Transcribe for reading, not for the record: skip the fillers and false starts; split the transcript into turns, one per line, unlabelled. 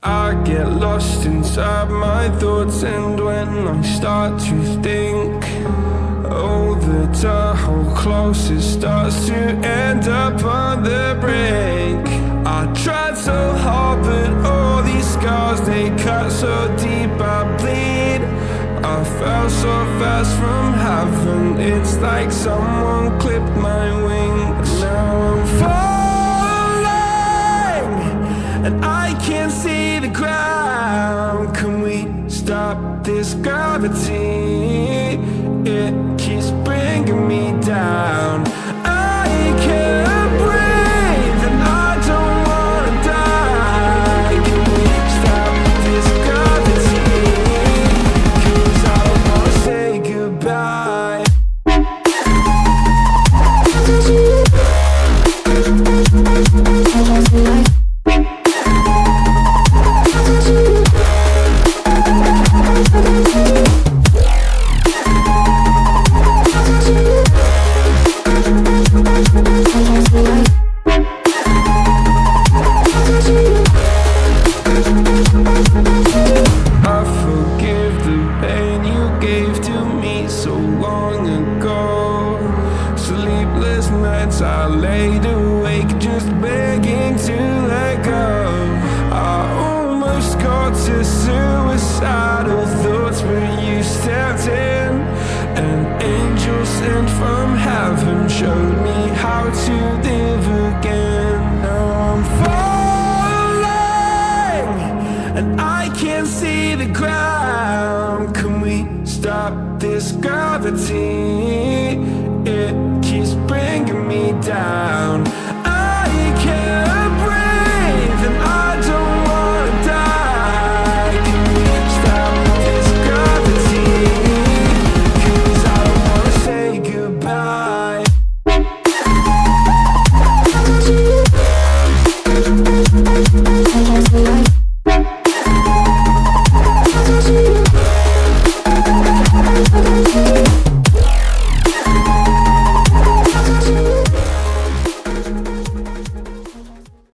I get lost inside my thoughts, and when I start to think, oh, the whole closest starts to end up on the brink. I tried so hard, but all these scars, they cut so deep, I bleed. I fell so fast from heaven, it's like someone clipped my wings. Now I'm falling, and I can't see the ground. Can we stop this gravity? It keeps bringing me down. I can't breathe, and I don't wanna die. Can we stop this gravity? 'Cause I don't wanna say goodbye. I forgive the pain you gave to me so long ago. Sleepless nights I laid awake just begging to let go. I almost got to suicidal thoughts, but you stepped in. An angel sent from heaven showed me how to live again. Now I'm falling, and I can't see the ground. Can we stop this gravity? It keeps bringing me down.